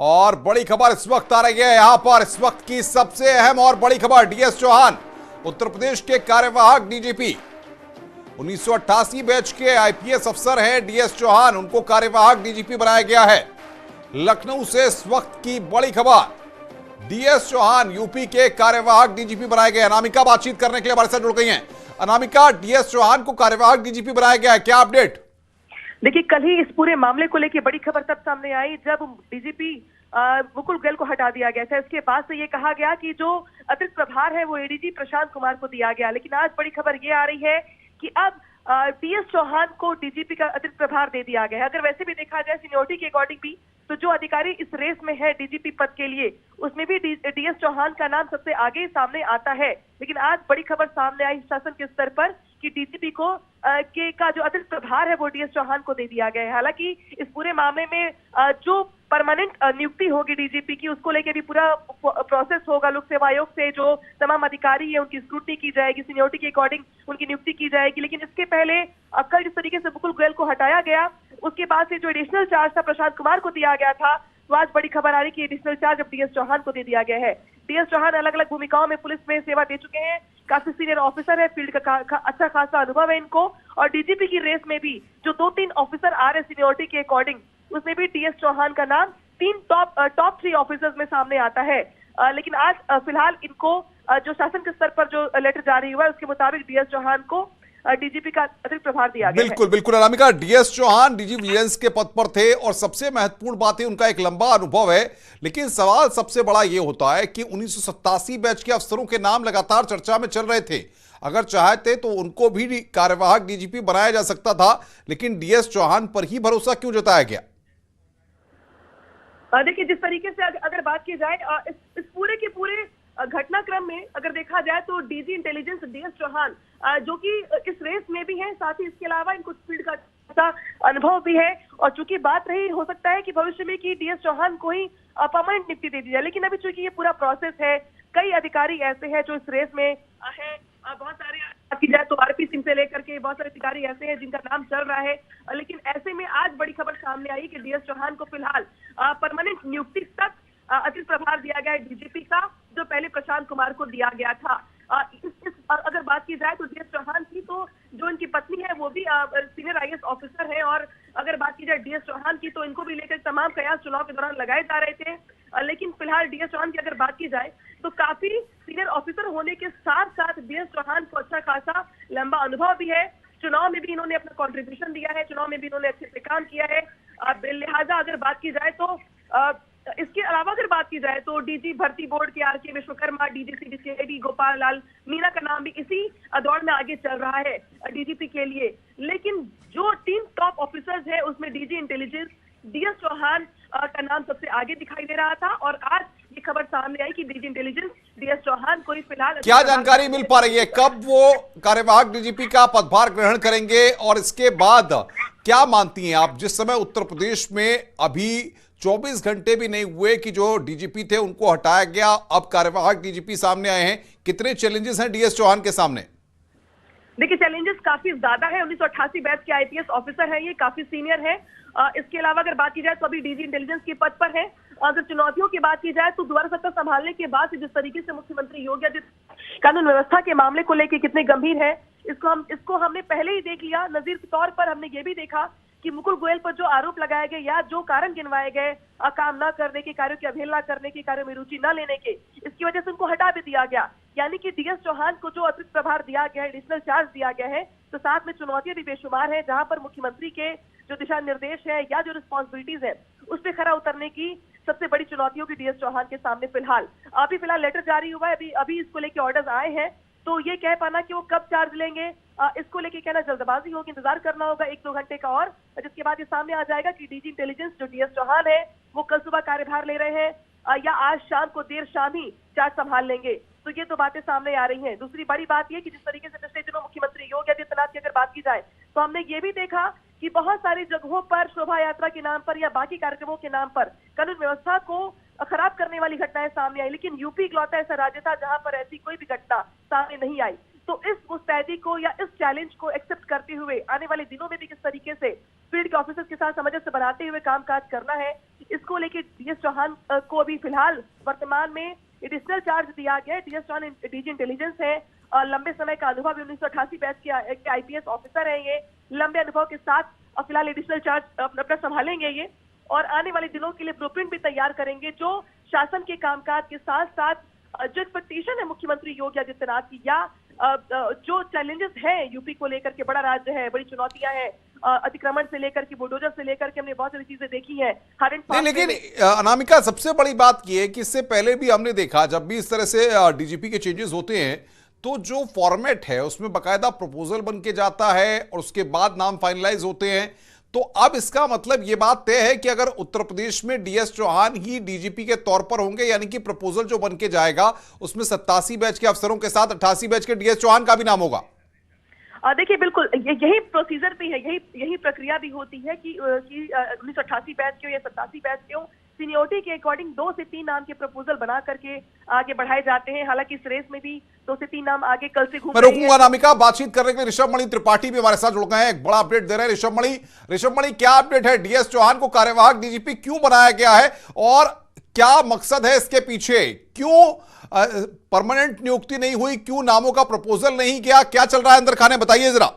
और बड़ी खबर इस वक्त आ रही है यहां पर, इस वक्त की सबसे अहम और बड़ी खबर। डीएस चौहान उत्तर प्रदेश के कार्यवाहक डीजीपी 1988 बैच के आईपीएस अफसर हैं डीएस चौहान, उनको कार्यवाहक डीजीपी बनाया गया है। लखनऊ से इस वक्त की बड़ी खबर, डीएस चौहान यूपी के कार्यवाहक डीजीपी बनाए गए। अनामिका बातचीत करने के लिए हमारे साथ जुड़ गई हैं। अनामिका, डीएस चौहान को कार्यवाहक डीजीपी बनाया गया है, क्या अपडेट? देखिए, कल ही इस पूरे मामले को लेकर बड़ी खबर तब सामने आई जब डीजीपी मुकुल गोयल को हटा दिया गया था। इसके बाद से ये कहा गया कि जो अतिरिक्त प्रभार है वो एडीजी प्रशांत कुमार को दिया गया, लेकिन आज बड़ी खबर ये आ रही है कि अब डीएस चौहान को डीजीपी का अतिरिक्त प्रभार दे दिया गया है। अगर वैसे भी देखा जाए सीनियोरिटी के अकॉर्डिंग भी, तो जो अधिकारी इस रेस में है डीजीपी पद के लिए, उसमें भी डीएस चौहान का नाम सबसे आगे सामने आता है। लेकिन आज बड़ी खबर सामने आई शासन के स्तर पर कि डीजीपी को का जो अतिरिक्त प्रभार है वो डीएस चौहान को दे दिया गया है। हालांकि इस पूरे मामले में जो परमानेंट नियुक्ति होगी डीजीपी की, उसको लेकर भी पूरा प्रोसेस होगा। लोक सेवा आयोग से जो तमाम अधिकारी है उनकी स्क्रूटनी की जाएगी, सीनियोरिटी के अकॉर्डिंग उनकी नियुक्ति की जाएगी। लेकिन इसके पहले कल जिस तरीके से मुकुल गोयल को हटाया गया, उसके बाद से जो एडिशनल चार्ज था प्रशांत कुमार को दिया गया था, तो आज बड़ी खबर आ रही कि एडिशनल चार्ज अब डीएस चौहान को दे दिया गया है। डीएस चौहान अलग अलग भूमिकाओं में पुलिस में सेवा दे चुके हैं, काफी सीनियर ऑफिसर है, फील्ड का अच्छा खासा अनुभव है इनको। और डीजीपी की रेस में भी जो 2-3 ऑफिसर आ रहे सीनियोरिटी के अकॉर्डिंग, उसमें भी डीएस चौहान का नाम 3 टॉप 3 ऑफिसर्स में सामने आता है। लेकिन आज फिलहाल इनको जो शासन के स्तर पर जो लेटर जारी हुआ है उसके मुताबिक डीएस चौहान को डीजीपी का अतिरिक्त प्रभार दिया गया है। बिल्कुल बिल्कुल Anamika, DS Chauhan DG vigilance के पद पर थे और सबसे महत्वपूर्ण बात है उनका एक लंबा अनुभव है। लेकिन सवाल सबसे बड़ा यह होता है कि 1987 बैच के अफसरों के नाम लगातार चर्चा में चल रहे थे। अगर चाहते तो उनको भी कार्यवाहक डीजीपी बनाया जा सकता था, लेकिन डीएस चौहान पर ही भरोसा क्यों जताया गया? देखिए, जिस तरीके से अगर बात की जाए इस पूरे के पूरे घटनाक्रम में अगर देखा जाए तो डीजी इंटेलिजेंस डीएस चौहान जो कि इस रेस में भी है, साथ ही इसके अलावा इनको फील्ड का अनुभव भी है। और चूंकि बात रही हो सकता है कि भविष्य में कि डीएस चौहान को ही परमानेंट नियुक्ति दे दी जाए, लेकिन अभी चूंकि ये पूरा प्रोसेस है, कई अधिकारी ऐसे हैं जो इस रेस में है, बहुत सारे बात की जाए तो आरपी सिंह से लेकर के बहुत सारे अधिकारी ऐसे हैं जिनका नाम चल रहा है। लेकिन ऐसे में आज बड़ी खबर सामने आई कि डीएस चौहान को फिलहाल परमानेंट नियुक्ति तक अतिरिक्त प्रभार दिया गया है डीजीपी का, जो पहले प्रशांत कुमार को दिया गया था। अगर बात की जाए तो डीएस चौहान की, तो जो इनकी पत्नी है वो भी सीनियर आईएएस ऑफिसर है। और अगर बात की जाए डीएस चौहान की, तो इनको भी लेकर तमाम कयास चुनाव के दौरान लगाए जा रहे थे। लेकिन फिलहाल डीएस चौहान की अगर बात की जाए तो काफी सीनियर ऑफिसर होने के साथ साथ डीएस चौहान को अच्छा खासा लंबा अनुभव भी है। चुनाव में भी इन्होंने अपना कॉन्ट्रीब्यूशन दिया है, चुनाव में भी इन्होंने अच्छे से काम किया है। लिहाजा अगर बात की जाए तो इसके अलावा अगर बात की जाए तो डीजी भर्ती बोर्ड के आर के विश्वकर्मा, डीजीसी डीसीआईडी गोपाल लाल मीणा का नाम भी इसी दौड़ में आगे चल रहा है डीजीपी के लिए। लेकिन जो 3 टॉप ऑफिसर्स है उसमें डीजी इंटेलिजेंस डीएस चौहान का नाम सबसे आगे दिखाई दे रहा था। और आज ये खबर सामने आई कि डीजी इंटेलिजेंस डीएस चौहान को फिलहाल क्या जानकारी मिल पा रही है, कब वो कार्यवाहक डीजीपी का पदभार ग्रहण करेंगे? और इसके बाद क्या मानती हैं आप, जिस समय उत्तर प्रदेश में अभी 24 घंटे भी नहीं हुए कि जो डीजीपी थे उनको हटाया गया, अब कार्यवाहक डीजीपी सामने आए हैं, कितने चैलेंजेस हैं डीएस चौहान के सामने? देखिए, चैलेंजेस काफी ज्यादा है। 1988 बैच के आईपीएस ऑफिसर हैं, ये काफी सीनियर है। इसके अलावा अगर बात की जाए तो अभी डीजी इंटेलिजेंस के पद पर है। अगर चुनौतियों की बात की जाए तो दोबारा सत्ता संभालने के बाद जिस तरीके से मुख्यमंत्री योगी आदित्यनाथ कानून व्यवस्था के मामले को लेकर कितने गंभीर है, इसको हमने पहले ही देख लिया। नजीर के तौर पर हमने ये भी देखा कि मुकुल गोयल पर जो आरोप लगाए गए या जो कारण गिनवाए गए, काम न करने के, कार्यों की अवहेलना करने के, कार्यों में रुचि न लेने के, इसकी वजह से उनको हटा भी दिया गया। यानी कि डीएस चौहान को जो अतिरिक्त प्रभार दिया गया है, एडिशनल चार्ज दिया गया है, तो साथ में चुनौतियां भी बेशुमार है, जहां पर मुख्यमंत्री के जो दिशा निर्देश है या जो रिस्पॉन्सिबिलिटीज है उस पर खरा उतरने की सबसे बड़ी चुनौतियों की डीएस चौहान के सामने फिलहाल लेटर जारी हुआ है। अभी इसको लेकर ऑर्डर्स आए हैं, तो ये कह पाना कि वो कब चार्ज लेंगे इसको लेके कहना जल्दबाजी होगी, इंतजार करना होगा 1-2 घंटे का, और जिसके बाद ये सामने आ जाएगा कि डीजी इंटेलिजेंस जो डीएस चौहान है वो कल सुबह कार्यभार ले रहे हैं या आज शाम को देर शाम ही चार्ज संभाल लेंगे। तो ये तो बातें सामने आ रही हैं। दूसरी बड़ी बात ये कि जिस तरीके से पिछले दिनों मुख्यमंत्री योगी आदित्यनाथ की अगर बात की जाए तो हमने ये भी देखा कि बहुत सारी जगहों पर शोभा यात्रा के नाम पर या बाकी कार्यक्रमों के नाम पर कानून व्यवस्था को खराब करने वाली घटनाएं सामने आई। लेकिन यूपी इकलौता ऐसा राज्य था जहां पर ऐसी कोई भी घटना सामने नहीं आई। तो इस मुस्तैदी को या इस चैलेंज को एक्सेप्ट करते हुए आने वाले दिनों में भी किस तरीके से फील्ड के ऑफिसर्स के साथ सामंजस्य बनाते हुए कामकाज करना है, इसको लेके डीएस चौहान को अभी फिलहाल वर्तमान में एडिशनल चार्ज दिया गया है। डीएस चौहान डीजी इंटेलिजेंस है, लंबे समय का अनुभव, 1988 बैच के आईपीएस ऑफिसर हैं ये। लंबे अनुभव के साथ फिलहाल एडिशनल चार्ज अपना संभालेंगे ये, और आने वाले दिनों के लिए ब्लूप्रिंट भी तैयार करेंगे, जो शासन के कामकाज के साथ साथ जो एक्सपेक्टेशन है मुख्यमंत्री योगी आदित्यनाथ की, या जो चैलेंजेस हैं यूपी को लेकर के, बड़ा राज्य है, बड़ी चुनौतियां हैं, अतिक्रमण से लेकर के, बुलडोजर से लेकर के, हमने बहुत सारी चीजें देखी हैं। नहीं, लेकिन अनामिका, सबसे बड़ी बात यह है कि इससे पहले भी हमने देखा, जब भी इस तरह से डीजीपी के चेंजेस होते हैं तो जो फॉर्मेट है उसमें बकायदा प्रपोजल बन के जाता है और उसके बाद नाम फाइनलाइज होते हैं। तो अब इसका मतलब यह बात तय है कि अगर उत्तर प्रदेश में डीएस चौहान ही डीजीपी के तौर पर होंगे, यानी कि प्रपोजल जो बन के जाएगा उसमें 87 बैच के अफसरों के साथ 88 बैच के डीएस चौहान का भी नाम होगा। देखिए, बिल्कुल यही प्रोसीजर भी है, यही प्रक्रिया भी होती है कि 1988 बैच के हो या 87 बैच के हो, सीनियोरिटी के अकॉर्डिंग 2 से 3 नाम के प्रपोजल बना करके आगे बढ़ाए जाते हैं। हालांकि इस रेस में भी 2 से 3 नाम आगे कल से घूम मैं रोकूंगा अनामिका। बातचीत करने के लिए ऋषभ मणि त्रिपाठी भी हमारे साथ जुड़ गए हैं, एक बड़ा अपडेट दे रहे हैं। ऋषभ मणि, क्या अपडेट है? डीएस चौहान को कार्यवाहक डीजीपी क्यों बनाया गया है और क्या मकसद है इसके पीछे? क्यों परमानेंट नियुक्ति नहीं हुई? क्यों नामों का प्रपोजल नहीं किया? क्या चल रहा है अंदर खाने, बताइए जरा।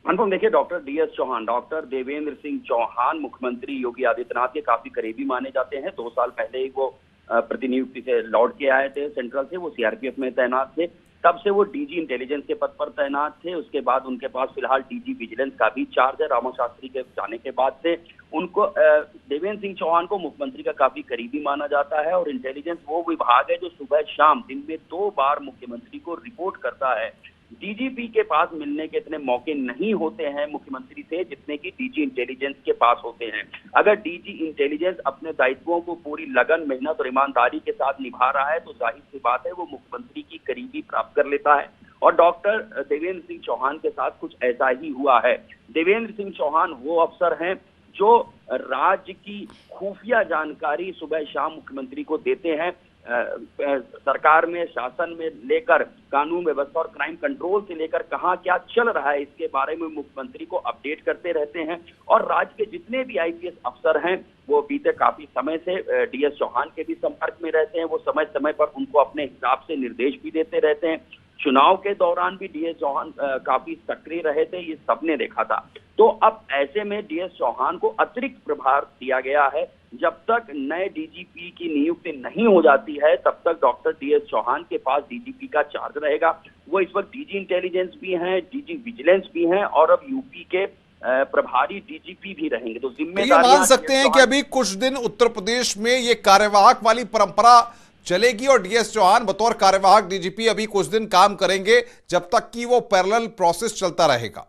अनुपम, देखिए, doctor DS Chauhan, doctor Devendra Singh Chauhan मुख्यमंत्री योगी आदित्यनाथ के काफी करीबी माने जाते हैं। 2 साल पहले ही वो प्रतिनियुक्ति से लौट के आए थे सेंट्रल से, वो सीआरपीएफ में तैनात थे। तब से वो डीजी इंटेलिजेंस के पद पर तैनात थे। उसके बाद उनके पास फिलहाल डीजी विजिलेंस का भी चार्ज है। रामा शास्त्री के जाने के बाद से उनको देवेंद्र सिंह चौहान को मुख्यमंत्री का काफी करीबी माना जाता है। और इंटेलिजेंस वो विभाग है जो सुबह शाम दिन में 2 बार मुख्यमंत्री को रिपोर्ट करता है। डीजीपी के पास मिलने के इतने मौके नहीं होते हैं मुख्यमंत्री से जितने की डीजी इंटेलिजेंस के पास होते हैं। अगर डीजी इंटेलिजेंस अपने दायित्वों को पूरी लगन, मेहनत और ईमानदारी के साथ निभा रहा है तो जाहिर सी बात है वो मुख्यमंत्री की करीबी प्राप्त कर लेता है। और डॉक्टर देवेंद्र सिंह चौहान के साथ कुछ ऐसा ही हुआ है। देवेंद्र सिंह चौहान वो अफसर हैं जो राज्य की खुफिया जानकारी सुबह शाम मुख्यमंत्री को देते हैं। सरकार में, शासन में लेकर कानून व्यवस्था और क्राइम कंट्रोल से लेकर कहां क्या चल रहा है इसके बारे में मुख्यमंत्री को अपडेट करते रहते हैं। और राज्य के जितने भी आईपीएस अफसर हैं वो बीते काफी समय से डीएस चौहान के भी संपर्क में रहते हैं। वो समय समय पर उनको अपने हिसाब से निर्देश भी देते रहते हैं। चुनाव के दौरान भी डीएस चौहान काफी सक्रिय रहे थे, ये सबने देखा था। तो अब ऐसे में डीएस चौहान को अतिरिक्त प्रभार दिया गया है। जब तक नए डीजीपी की नियुक्ति नहीं हो जाती है तब तक डॉक्टर डीएस चौहान के पास डीजीपी का चार्ज रहेगा। वो इस वक्त डीजी इंटेलिजेंस भी हैं, डीजी विजिलेंस भी हैं और अब यूपी के प्रभारी डीजीपी भी रहेंगे। तो जिम्मेदारी मान सकते हैं कि अभी कुछ दिन उत्तर प्रदेश में ये कार्यवाहक वाली परंपरा चलेगी और डीएस चौहान बतौर कार्यवाहक डीजीपी अभी कुछ दिन काम करेंगे जब तक कि वो पैरेलल प्रोसेस चलता रहेगा।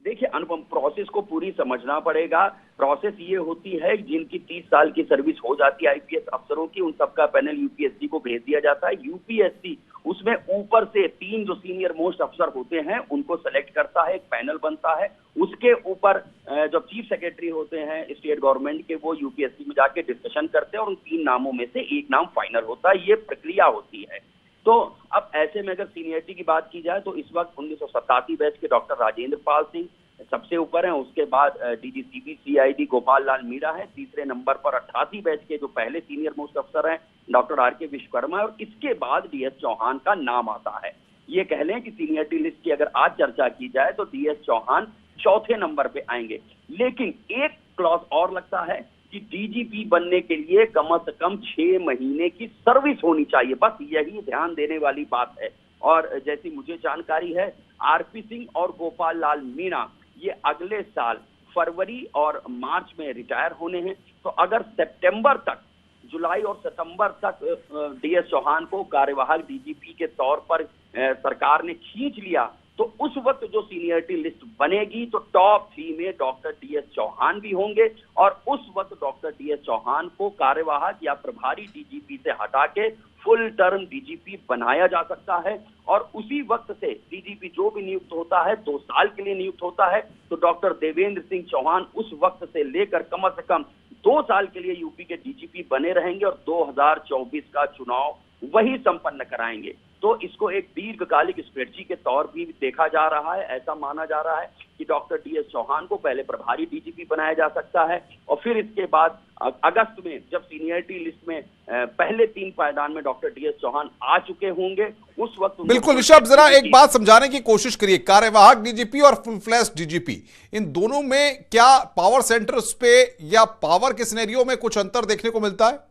देखिए अनुपम, प्रोसेस को पूरी समझना पड़ेगा। प्रोसेस ये होती है जिनकी 30 साल की सर्विस हो जाती है आईपीएस अफसरों की, उन सबका पैनल यूपीएससी को भेज दिया जाता है। यूपीएससी उसमें ऊपर से 3 जो सीनियर मोस्ट अफसर होते हैं उनको सेलेक्ट करता है, एक पैनल बनता है। उसके ऊपर जो चीफ सेक्रेटरी होते हैं स्टेट गवर्नमेंट के, वो यूपीएससी में जाके डिस्कशन करते हैं और उन 3 नामों में से एक नाम फाइनल होता है। ये प्रक्रिया होती है। तो अब ऐसे में अगर सीनियरिटी की बात की जाए तो इस वक्त 1987 बैच के डॉक्टर राजेंद्र पाल सिंह सबसे ऊपर हैं। उसके बाद डीजीसीबी सीआईडी गोपाल लाल मीणा है। तीसरे नंबर पर 88 बैच के जो पहले सीनियर मोस्ट अफसर हैं डॉक्टर आर के विश्वकर्मा है। और इसके बाद डीएस चौहान का नाम आता है। ये कह लें कि सीनियरिटी लिस्ट की अगर आज चर्चा की जाए तो डीएस चौहान चौथे नंबर पे आएंगे। लेकिन एक क्लॉज और लगता है कि डीजीपी बनने के लिए कम से कम 6 महीने की सर्विस होनी चाहिए। बस यही ध्यान देने वाली बात है। और जैसी मुझे जानकारी है आरपी सिंह और गोपाल लाल मीणा ये अगले साल फरवरी और मार्च में रिटायर होने हैं। तो अगर सितंबर तक, जुलाई और सितंबर तक डीएस चौहान को कार्यवाहक डीजीपी के तौर पर सरकार ने खींच लिया तो उस वक्त जो सीनियरिटी लिस्ट बनेगी तो टॉप 3 में डॉक्टर डीएस चौहान भी होंगे। और उस वक्त डॉक्टर डीएस चौहान को कार्यवाहक या प्रभारी डीजीपी से हटा के फुल टर्म डीजीपी बनाया जा सकता है। और उसी वक्त से डीजीपी जो भी नियुक्त होता है 2 साल के लिए नियुक्त होता है। तो डॉक्टर देवेंद्र सिंह चौहान उस वक्त से लेकर कम से कम 2 साल के लिए यूपी के डीजीपी बने रहेंगे और 2024 का चुनाव वही संपन्न कराएंगे। तो इसको एक दीर्घकालिक स्ट्रेटजी के तौर भी देखा जा रहा है। ऐसा माना जा रहा है कि डॉक्टर डीएस चौहान को पहले प्रभारी डीजीपी बनाया जा सकता है और फिर इसके बाद अगस्त में जब सीनियरिटी लिस्ट में पहले 3 पायदान में डॉक्टर डीएस चौहान आ चुके होंगे, उस वक्त बिल्कुल ऋषभ, जरा एक बात समझाने की कोशिश करिए। कार्यवाहक डीजीपी और फुल फ्लैश डीजीपी, इन दोनों में क्या पावर सेंटर्स पे या पावर के सिनेरियो में कुछ अंतर देखने को मिलता है?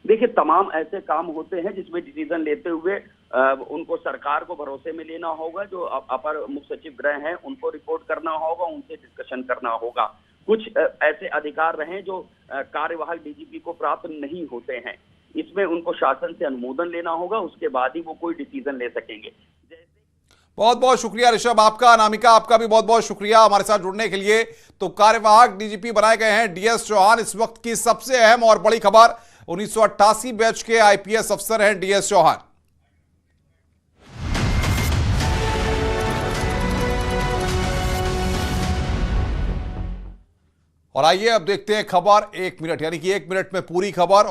देखिए, तमाम ऐसे काम होते हैं जिसमें डिसीजन लेते हुए उनको सरकार को भरोसे में लेना होगा, जो अपर मुख्य सचिव गृह हैं उनको रिपोर्ट करना होगा, उनसे डिस्कशन करना होगा। कुछ ऐसे अधिकार रहे जो कार्यवाहक डीजीपी को प्राप्त नहीं होते हैं, इसमें उनको शासन से अनुमोदन लेना होगा, उसके बाद ही वो कोई डिसीजन ले सकेंगे। बहुत बहुत शुक्रिया ऋषभ आपका। अनामिका, आपका भी बहुत बहुत शुक्रिया हमारे साथ जुड़ने के लिए। तो कार्यवाहक डीजीपी बनाए गए हैं डीएस चौहान। इस वक्त की सबसे अहम और बड़ी खबर, 1988 बैच के आईपीएस अफसर हैं डीएस चौहान। और आइए अब देखते हैं खबर 1 मिनट, यानी कि 1 मिनट में पूरी खबर।